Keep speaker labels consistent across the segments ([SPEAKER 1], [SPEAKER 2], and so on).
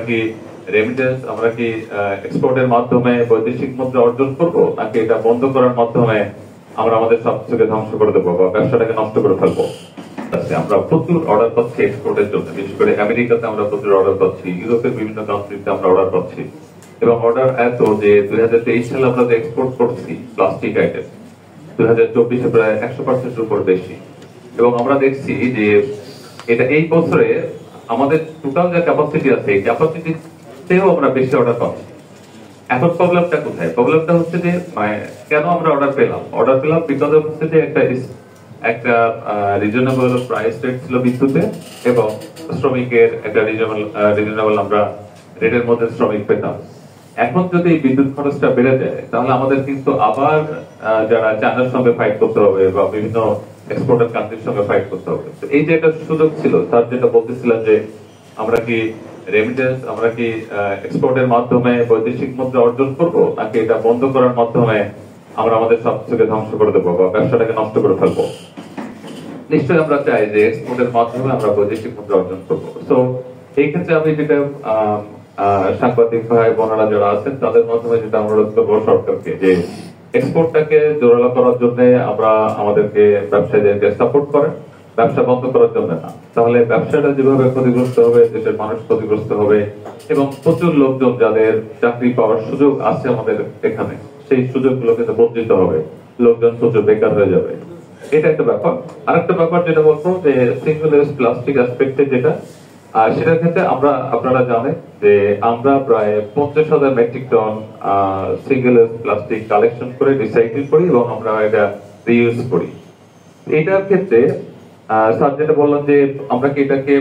[SPEAKER 1] কি রেমিটেন্স, আমরা কি এক্সপোর্টের মাধ্যমে বৈদেশিক মুদ্রা অর্জন করব, নাকি এটা বন্ধ করার মাধ্যমে আমরা আমাদের সবকিছুকে ধ্বংস করে দেবো বা ব্যবসাটাকে নষ্ট করে ফেলবো? আমরা প্রচুর অর্ডার পাচ্ছি এক্সপোর্টের জন্য, বিশেষ করে আমেরিকাতে আমরা প্রচুর অর্ডার পাচ্ছি, ইউরোপের বিভিন্ন কান্ট্রিতে আমরা অর্ডার পাচ্ছি, এবং অর্ডার এত যে 2023 সালে আমরা এক্সপোর্ট করছি প্লাস্টিক আইটেম 2024-এ প্রায় 100% উপর বেশি। এবং আমরা দেখছি যে এটা এই বছরে আমাদের টোটাল যে ক্যাপাসিটি আছে এই ক্যাপাসিটিতেও আমরা বেশি অর্ডার পাচ্ছি। এখন প্রবলেমটা কোথায়? প্রবলেমটা হচ্ছে যে কেন আমরা অর্ডার পেলাম বিকজ হচ্ছে যে একটা রিজনেবল প্রাইস রেট ছিল বিদ্যুতে, এবং শ্রমিকের একটা রিজনেবল আমরা রেটের মধ্যে শ্রমিক পেতাম। এখন যদি বিদ্যুৎ খরচটা বেড়ে যায় তাহলে আমাদের কিন্তু আবার যারা চায়নার সঙ্গে ফাইট করতে হবে বা বিভিন্ন এক্সপোর্টার কান্ট্রির সঙ্গে ফাইট করতে হবে। তো এই যে একটা সুযোগ ছিল, স্যার যেটা বলতেছিলেন যে আমরা কি রেমিটেন্স, আমরা কি এক্সপোর্টের মাধ্যমে বৈদেশিক মুদ্রা অর্জন করব, নাকি এটা বন্ধ করার মাধ্যমে আমরা আমাদের সবকিছুকে ধ্বংস করে দেবো বা ব্যবসাটাকে নষ্ট করে ফেলবো? নিশ্চয়ই আমরা চাই যে এক্সপোর্টের মাধ্যমে আমরা বৈদেশিক মুদ্রা অর্জন করবো। তো এই ক্ষেত্রে আমি যেটা সাংবাদিক ভাই বোনেরা যারা আছেন তাদের মাধ্যমে যেটা অনুরোধ করবো সরকারকে, যে এক্সপোর্টটাকে জোরালো করার জন্য আমরা আমাদেরকে ব্যবসায়ীদেরকে সাপোর্ট করেন, ব্যবসা বন্ধ করার জন্য না। তাহলে ব্যবসাটা যেভাবে ক্ষতিগ্রস্ত হবে, দেশের মানুষ ক্ষতিগ্রস্ত হবে, এবং প্রচুর লোকজন যাদের চাকরি পাওয়ার সুযোগ আছে আমাদের এখানে, সেই সুযোগগুলো কিন্তু বঞ্চিত হবে, লোকজন প্রচুর বেকার হয়ে যাবে। এটা একটা ব্যাপার। আরেকটা ব্যাপার যেটা বলবো যে সিঙ্গেল ইউজ প্লাস্টিক অ্যাসপেক্টে যেটা, সেটার ক্ষেত্রে আপনারা জানেন যে আমরা প্রায় 50,000 metric ton single use plastic collection করে রিসাইকেল করি এবং আমরা এটা রিইউজ করি। এটার ক্ষেত্রে স্যার যেটা বললাম যে আমরা কি এটাকে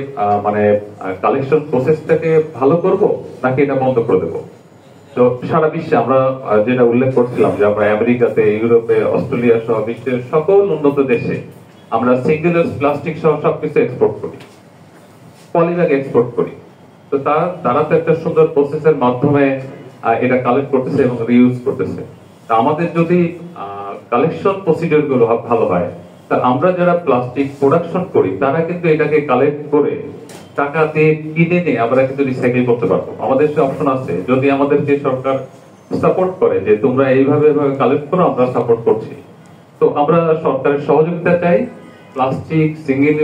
[SPEAKER 1] কালেকশন প্রসেসটাকে ভালো করব, নাকি এটা বন্ধ করে দেবো? তো সারা বিশ্বে আমরা যেটা উল্লেখ করছিলাম যে আমরা আমেরিকাতে, ইউরোপে, অস্ট্রেলিয়া সহ বিশ্বের সকল উন্নত দেশে আমরা সিঙ্গেল ইউজ প্লাস্টিক সহ সবকিছু এক্সপোর্ট করি, পলিব্যাগ এক্সপোর্ট করি। তো তারা তো একটা সুন্দর প্রসেসের মাধ্যমে এটা কালেক্ট করতেছে এবং রিইউজ করতেছে। তা আমাদের যদি কালেকশন প্রসিডিউর গুলো ভালো হয়, তা আমরা যারা প্লাস্টিক প্রোডাকশন করি তারা কিন্তু এটাকে কালেক্ট করে টাকা দিয়ে কিনে নিয়ে আমরা কিন্তু রিসাইকেল করতে পারবো। আমাদের সে অপশন আছে, যদি আমাদেরকে সরকার সাপোর্ট করে যে তোমরা এইভাবে কালেক্ট করো, আমরা সাপোর্ট করছি। তো আমরা সরকারের সহযোগিতা চাই প্লাস্টিক, সিঙ্গেল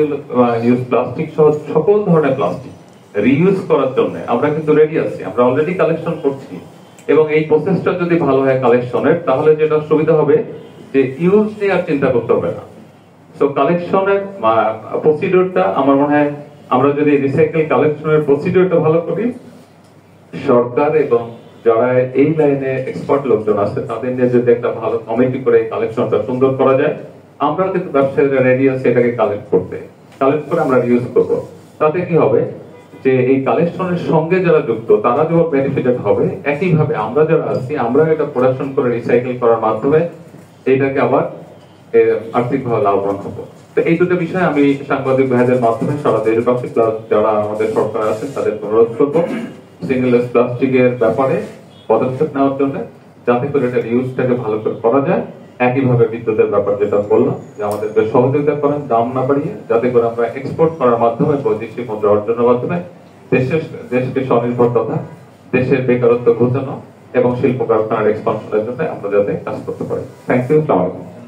[SPEAKER 1] ইউজ প্লাস্টিক সহ সকল ধরনের প্লাস্টিক রিইউজ করার জন্য। আমরা কিন্তু রেডি আছি, আমরা অলরেডি কালেকশন করছি, এবং এই প্রসেসটা যদি ভালো হয় কালেকশনের, তাহলে যেটা সুবিধা হবে যে ইউজ নিয়ে আর চিন্তা করতে হবে না। তো কালেকশনের প্রসিডিউরটা আমার মনে হয় আমরা যদি রিসাইকেল কালেকশনের প্রসিডিউরটা ভালো করি, সরকার এবং যারা এই লাইনে এক্সপার্ট লোকজন আছে তাদের নিয়ে যদি একটা ভালো কমিটি করে কালেকশনটা সুন্দর করা যায়, আমরা কিন্তু ব্যবসায়ীরা রেডি আছে এটাকে কালেক্ট করে আমরা ইউজ করবো। তাতে কি হবে যে এই কালেকশনের সঙ্গে যারা যুক্ত তারা যেমন বেনিফিটেড হবে, একইভাবে আমরা যারা আছি আমরা এটা প্রোডাকশন করে রিসাইকেল করার মাধ্যমে এটাকে আবার আর্থিকভাবে লাভবান হবো। তো এই দুটো বিষয় আমি সাংবাদিক ভাইদের মাধ্যমে সারা দেশবাসী প্লাস যারা আমাদের সরকার আছে তাদের অনুরোধ করবো সিঙ্গেল ইউজ প্লাস্টিকের ব্যাপারে পদক্ষেপ নেওয়ার জন্য, যাতে করে এটা ইউজটাকে ভালো করে করা যায়। একইভাবে বিদ্যুতের ব্যাপার যেটা বললাম যে আমাদেরকে সহযোগিতা করেন দাম না বাড়িয়ে, যাতে করে আমরা এক্সপোর্ট করার মাধ্যমে বৈদেশিক মুদ্রা অর্জনের মাধ্যমে দেশকে স্বনির্ভর তথা দেশের বেকারত্ব ঘোচানো এবং শিল্প কারখানার এক্সপানশনের জন্য আমরা যাতে কাজ করতে পারি। Thank you. আসসালামু আলাইকুম।